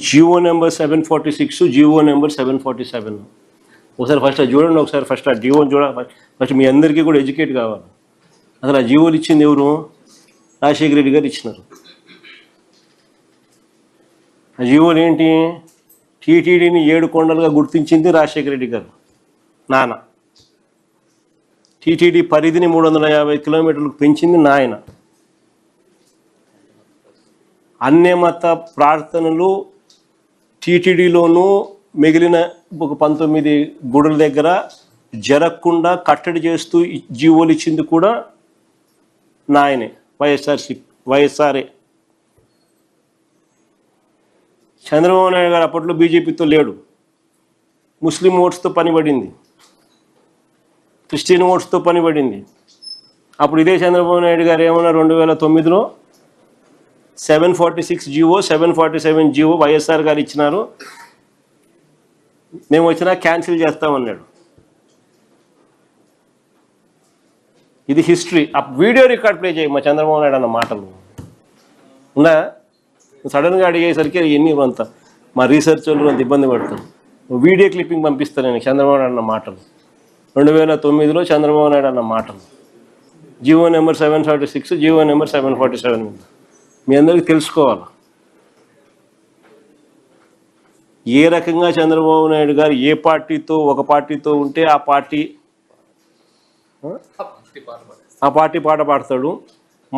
GO number 746, GO number 747. ఒకసారి first అది చూడండి, ఒకసారి ఫస్ట్ ఆ జీవోని చూడాలి. ఫస్ట్ మీ అందరికీ కూడా ఎడ్యుకేట్ కావాలి. అసలు ఆ జీవోలు ఇచ్చింది ఎవరు? రాజశేఖర రెడ్డి గారు ఇచ్చినారు. ఆ జీవోలు ఏంటి? టీటీడీని 7 కొండలుగా గుర్తించింది రాజశేఖర రెడ్డి గారు నాన్న. టీటీడీ పరిధిని 350 కిలోమీటర్లకు పెంచింది నాయన. అన్యమత ప్రార్థనలు టీటీడీలోనూ మిగిలిన ఒక 19 గుడుల దగ్గర జరగకుండా కట్టడి చేస్తూ జీవోలు ఇచ్చింది కూడా నాయనే, వైఎస్ఆర్ఏ. చంద్రబాబు నాయుడు గారు అప్పట్లో బీజేపీతో లేడు. ముస్లిం ఓట్స్తో పనిపడింది, క్రిస్టియన్ ఓట్స్తో పనిపడింది. అప్పుడు ఇదే చంద్రబాబు నాయుడు గారు ఏమన్నా 2009లో 746 జీవో 747 జీవో వైఎస్ఆర్ గారు ఇచ్చినారు, మేము వచ్చినా క్యాన్సిల్ చేస్తామన్నాడు. ఇది హిస్టరీ. ఆ వీడియో రికార్డ్ ప్లే చేయి మా చంద్రబాబు నాయుడు అన్న మాటలు ఉన్నా. సడన్గా అడిగేసరికి ఎన్ని అంత మా రీసెర్చ్ వాళ్ళు అంత ఇబ్బంది పడతారు. వీడియో క్లిప్పింగ్ పంపిస్తాను నేను చంద్రబాబు నాయుడు అన్న మాటలు, 2009లో చంద్రబాబు నాయుడు అన్న మాటలు. జీవో నెంబర్ 746, జీవో నెంబర్ 747 మీద మీ అందరికీ తెలుసుకోవాలి ఏ రకంగా చంద్రబాబు నాయుడు గారు ఏ పార్టీతో ఒక పార్టీతో ఉంటే ఆ పార్టీ పాట పాడతాడు.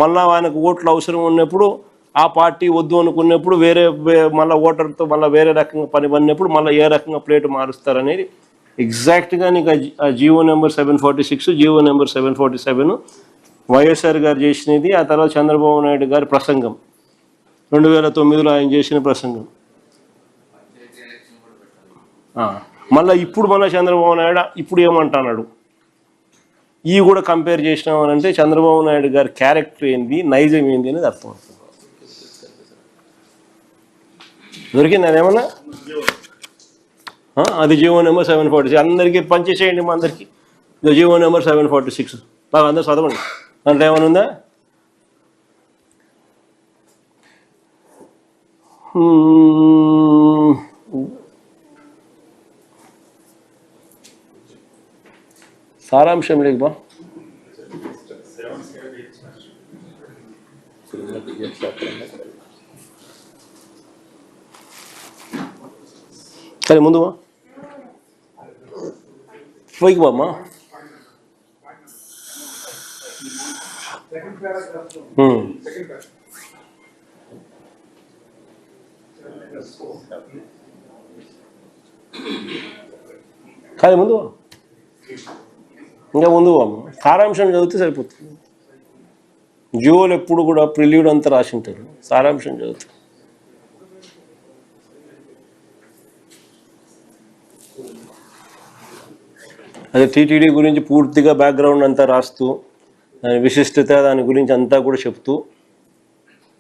మళ్ళా ఆయనకు ఓట్లు అవసరం ఉన్నప్పుడు ఆ పార్టీ వద్దు అనుకున్నప్పుడు వేరే మళ్ళీ ఓటర్తో మళ్ళీ వేరే రకంగా పని పడినప్పుడు మళ్ళీ ఏ రకంగా ప్లేట్ మారుస్తారనేది ఎగ్జాక్ట్గా నీకు ఆ GO number 746, GO number 747 YSR గారు చేసినది. ఆ తర్వాత చంద్రబాబు నాయుడు గారి ప్రసంగం 2009లో ఆయన చేసిన ప్రసంగం. మళ్ళీ ఇప్పుడు చంద్రబాబు నాయుడు ఇప్పుడు ఏమంటున్నాడు, ఇవి కూడా కంపేర్ చేసినామనంటే చంద్రబాబు నాయుడు గారి క్యారెక్టర్ ఏంది, నైజం ఏంది అనేది అర్థమవుతుంది. దొరికింది అదేమన్నా? అది జీవో నెంబర్ 746 అందరికీ పనిచేసేయండి. మా అందరికీ జీవో నెంబర్ 746 బాగా అందరూ చదవండి. దాంట్లో ఏమైనా ఉందా? సారాంశం లేక బా సరే ముందు పోయికి బామ్మా. కానీ ముందు ఇంకా ముందు సారాంశం చదివితే సరిపోతుంది. జియోలు ఎప్పుడు కూడా ప్రిల్యూడ్ అంతా రాసి ఉంటారు, సారాంశం చదువుతారు. అదే టీటీడీ గురించి పూర్తిగా బ్యాక్గ్రౌండ్ అంతా రాస్తూ దాని విశిష్టత దాని గురించి అంతా కూడా చెప్తూ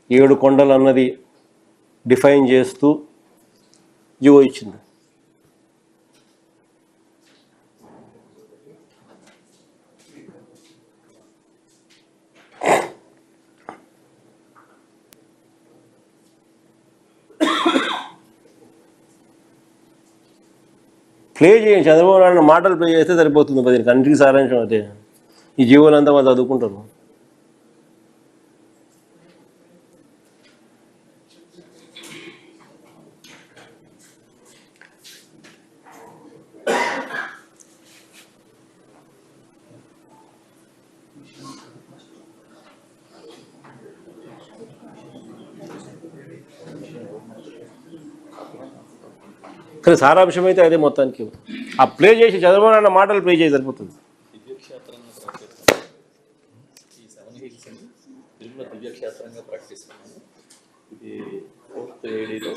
7 కొండలు అన్నది డిఫైన్ చేస్తూ జియో ఇచ్చింది. ప్లే చేయండి, చంద్రబాబు నాయుడు మాటలు ప్లే చేస్తే సరిపోతుంది. 10 కంట్రీకి సారాంశం అయితే ఈ జీవోలంతా వాళ్ళు చదువుకుంటారు. కానీ సారాంశం అయితే అదే మొత్తానికి. ఆ ప్లే చేసి చంద్రబాబు నాయుడు మాటలు ప్లే చేసి సరిపోతుంది. దివ్యక్షేత్రంగా ప్రకటిస్తున్నాను. ఇది 4th ADలో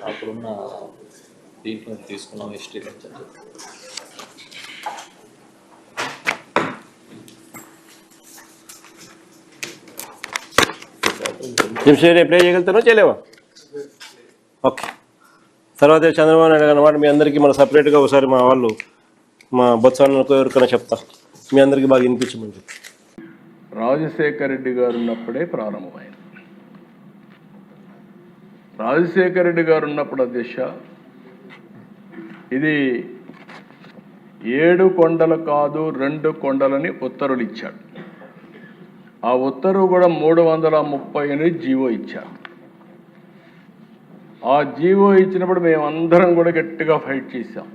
అప్పుడున్న దీంట్లో తీసుకున్నాం హిస్టరీ నుంచి. ప్లే చేయగలుగుతానో చేయలేవా? ఓకే. తర్వాత చంద్రబాబు నాయుడు అన్నమాట మీ అందరికీ మన సపరేట్గా ఒకసారి మా వాళ్ళు మా బొత్సాలకు ఎవరికైనా చెప్తా, మీ అందరికీ బాగా వినిపించమని చెప్పి. రాజశేఖర రెడ్డి గారు ఉన్నప్పుడే ప్రారంభమైంది. రాజశేఖర రెడ్డి గారు ఉన్నప్పుడు అధ్యక్ష ఇది 7 కొండలు కాదు 2 కొండలని ఉత్తర్వులు ఇచ్చాడు. ఆ ఉత్తర్వు కూడా 338 జీవో ఇచ్చారు. ఆ జీవో ఇచ్చినప్పుడు మేమందరం కూడా గట్టిగా ఫైట్ చేశాం,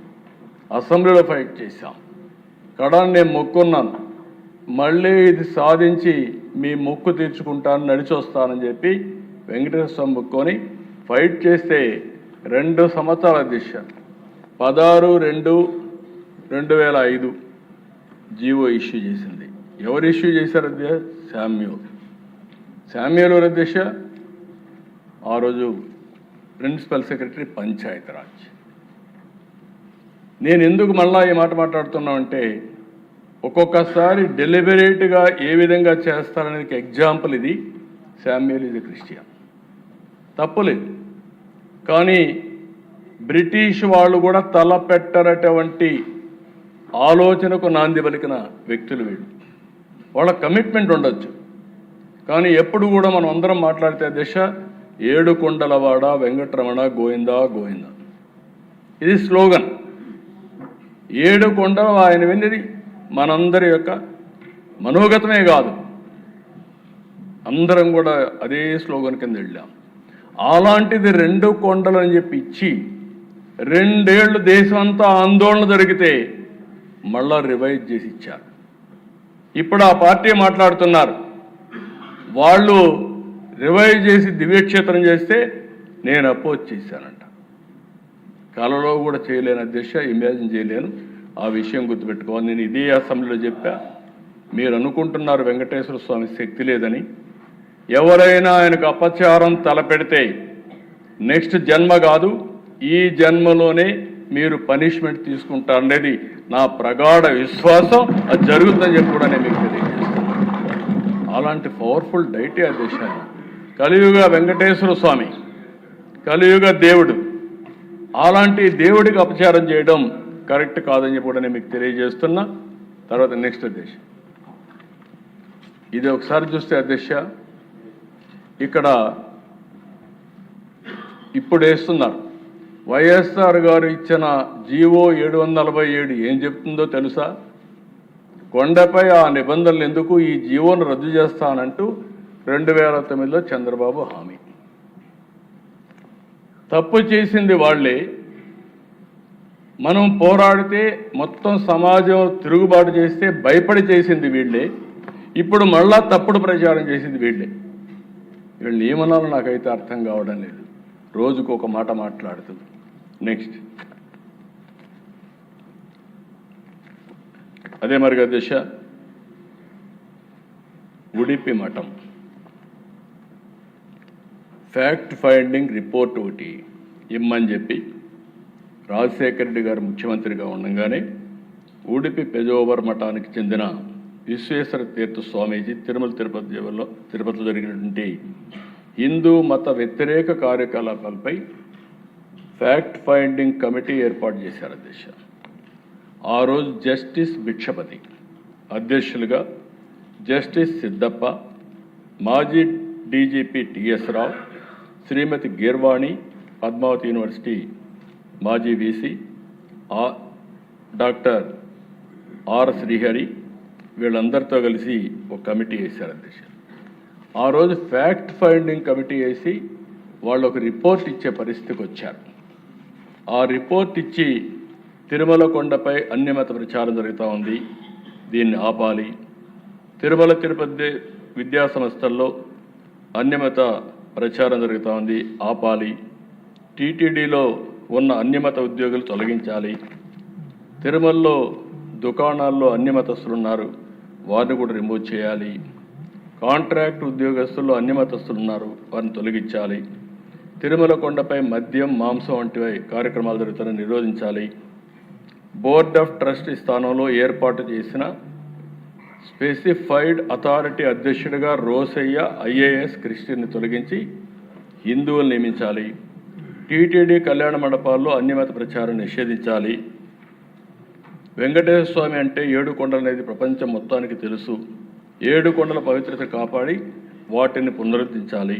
అసెంబ్లీలో ఫైట్ చేశాం. కడాన్ని నేను మొక్కున్నాను, మళ్ళీ ఇది సాధించి మీ మొక్కు తీర్చుకుంటాను, నడిచి వస్తానని చెప్పి వెంకటేశ్వర స్వామి మొక్కుని ఫైట్ చేస్తే 2 సంవత్సరాల దిశ 16/2/2005 జీవో ఇష్యూ చేసింది. ఎవరు ఇష్యూ చేశారు అధ్యక్ష? శామ్యూల్ అధ్యక్ష ఆ రోజు ప్రిన్సిపల్ సెక్రటరీ పంచాయతీరాజ్. నేను ఎందుకు మళ్ళా ఈ మాట మాట్లాడుతున్నానంటే ఒక్కొక్కసారి డెలిబరేట్గా ఏ విధంగా చేస్తారనేది ఎగ్జాంపుల్ ఇది. శామ్యూల్ ఈజ్ ఎ క్రిస్టియన్, తప్పులేదు. కానీ బ్రిటిష్ వాళ్ళు కూడా తలపెట్టరటువంటి ఆలోచనకు నాంది పలికిన వ్యక్తులు వీళ్ళు. వాళ్ళ కమిట్మెంట్ ఉండొచ్చు, కానీ ఎప్పుడు కూడా మనం అందరం మాట్లాడితే దిశ 7 కొండలవాడ వెంకటరమణ గోవిందా గోవిందా, ఇది స్లోగన్. 7 కొండలు ఆయన విన్నది మనందరి యొక్క మనోగతమే కాదు, అందరం కూడా అదే స్లోగన్ కింద వెళ్ళాం. అలాంటిది 2 కొండలు అని చెప్పి ఇచ్చి 2 ఏళ్ళు దేశం అంతా ఆందోళన జరిగితే మళ్ళా రివైజ్ చేసి ఇచ్చారు. ఇప్పుడు ఆ పార్టీ మాట్లాడుతున్నారు, వాళ్ళు రివైజ్ చేసి దివ్యక్షేత్రం చేస్తే నేను అపోజ్ చేశానంట. కలలో కూడా చేయలేను అధ్యక్ష, ఇమాజిన్ చేయలేను. ఆ విషయం గుర్తుపెట్టుకోవాలి. నేను ఇదే అసెంబ్లీలో చెప్పా. మీరు అనుకుంటున్నారు వెంకటేశ్వర స్వామి శక్తి లేదని. ఎవరైనా ఆయనకు అపచారం తలపెడితే నెక్స్ట్ జన్మ కాదు, ఈ జన్మలోనే మీరు పనిష్మెంట్ తీసుకుంటారనేది నా ప్రగాఢ విశ్వాసం. అది జరుగుతుందని చెప్పి కూడా నేను మీకు తెలియజేస్తాను. అలాంటి పవర్ఫుల్ డైటీ అధ్యక్ష. కలియుగ వెంకటేశ్వర స్వామి, కలియుగ దేవుడు, అలాంటి దేవుడికి అపచారం చేయడం కరెక్ట్ కాదని చెప్పి కూడా నేను మీకు తెలియజేస్తున్నా. తర్వాత నెక్స్ట్ అధ్యక్ష, ఇది ఒకసారి చూస్తే అధ్యక్ష ఇక్కడ ఇప్పుడు వేస్తున్నారు. వైఎస్ఆర్ గారు ఇచ్చిన జీవో 747 ఏం చెప్తుందో తెలుసా? కొండపై ఆ నిబంధనలు ఎందుకు, ఈ జీవోను రద్దు చేస్తానంటూ 2009లో చంద్రబాబు హామీ. తప్పు చేసింది వాళ్ళే, మనం పోరాడితే మొత్తం సమాజం తిరుగుబాటు చేస్తే భయపడి చేసింది వీళ్ళే. ఇప్పుడు మళ్ళా తప్పుడు ప్రచారం చేసింది వీళ్ళే. వీళ్ళు ఏమన్నాలో నాకైతే అర్థం కావడం లేదు. రోజుకు ఒక మాట మాట్లాడుతుంది. నెక్స్ట్ అదే మరి దశ ఉడిపి మఠం ఫ్యాక్ట్ ఫైండింగ్ రిపోర్ట్ ఒకటి ఇమ్మని చెప్పి రాజశేఖర రెడ్డి గారు ముఖ్యమంత్రిగా ఉండగానే ఉడిపి పెజోవర్ మఠానికి చెందిన విశ్వేశ్వర తీర్థ స్వామీజీ తిరుపతిలో జరిగినటువంటి హిందూ మత వ్యతిరేక కార్యకలాపాలపై ఫ్యాక్ట్ ఫైండింగ్ కమిటీ ఏర్పాటు చేశారు అధ్యక్ష. ఆ రోజు జస్టిస్ భిక్షపతి అధ్యక్షులుగా, జస్టిస్ సిద్ధప్ప, మాజీ డీజీపీ టిఎస్ రావు, శ్రీమతి గీర్వాణి, పద్మావతి యూనివర్సిటీ మాజీ వీసీ డాక్టర్ ఆర్ శ్రీహరి, వీళ్ళందరితో కలిసి ఒక కమిటీ వేశారు అధ్యక్ష. ఆ రోజు ఫ్యాక్ట్ ఫైండింగ్ కమిటీ వేసి వాళ్ళు ఒక రిపోర్ట్ ఇచ్చే పరిస్థితికి వచ్చారు. ఆ రిపోర్ట్ ఇచ్చి తిరుమల కొండపై అన్యమత ప్రచారం జరుగుతూ ఉంది, దీన్ని ఆపాలి. తిరుమల తిరుపతి విద్యా సంస్థల్లో అన్యమత ప్రచారం జరుగుతూ ఉంది, ఆపాలి. టీటీడీలో ఉన్న అన్యమత ఉద్యోగులు తొలగించాలి. తిరుమలలో దుకాణాల్లో అన్యమతస్తులు ఉన్నారు, వారిని కూడా రిమూవ్ చేయాలి. కాంట్రాక్ట్ ఉద్యోగస్తుల్లో అన్యమతస్తులు ఉన్నారు, వారిని తొలగించాలి. తిరుమల కొండపై మద్యం, మాంసం వంటివి కార్యక్రమాలు జరుగుతాయని నిరోధించాలి. బోర్డ్ ఆఫ్ ట్రస్టీ స్థానంలో ఏర్పాటు చేసిన స్పెసిఫైడ్ అథారిటీ అధ్యక్షుడిగా రోసయ్య ఐఏఎస్ క్రిస్టియన్ని తొలగించి హిందువులు నియమించాలి. టీటీడీ కళ్యాణ మండపాల్లో అన్యమత ప్రచారం నిషేధించాలి. వెంకటేశ్వర స్వామి అంటే 7 కొండలు అనేది ప్రపంచం మొత్తానికి తెలుసు. 7 కొండల పవిత్రత కాపాడి వాటిని పునరుద్ధరించాలి.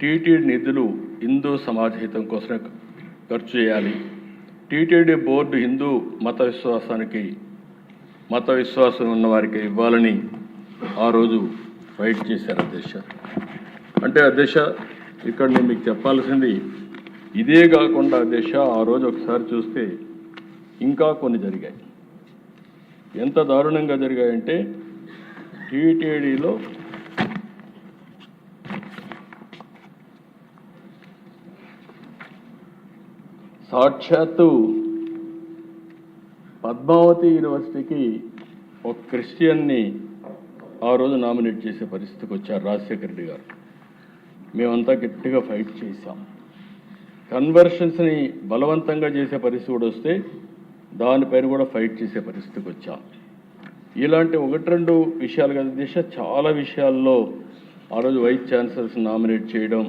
టీటీడీ నిధులు హిందూ సమాజ హితం కోసం ఖర్చు చేయాలి. టీటీడీ బోర్డు హిందూ మత విశ్వాసం ఉన్న వారికి ఇవ్వాలని ఆ రోజు ఫైట్ చేశారు అధ్యక్ష. అంటే అధ్యక్ష, ఇక్కడ నేను మీకు చెప్పాల్సింది ఇదే కాకుండా అధ్యక్ష, ఆ రోజు ఒకసారి చూస్తే ఇంకా కొన్ని జరిగాయి. ఎంత దారుణంగా జరిగాయంటే టీటీడీలో సాక్షాత్తు పద్మావతి యూనివర్సిటీకి ఒక క్రిస్టియన్ని ఆ రోజు నామినేట్ చేసే పరిస్థితికి వచ్చారు రాజశేఖర రెడ్డి గారు. మేమంతా గట్టిగా ఫైట్ చేశాం. కన్వర్షన్స్ని బలవంతంగా చేసే పరిస్థితి కూడా వస్తే దానిపైన కూడా ఫైట్ చేసే పరిస్థితికి వచ్చాం. ఇలాంటి 1-2 విషయాలు కదా దిశ, చాలా విషయాల్లో ఆ రోజు వైస్ ఛాన్సలర్స్ నామినేట్ చేయడం,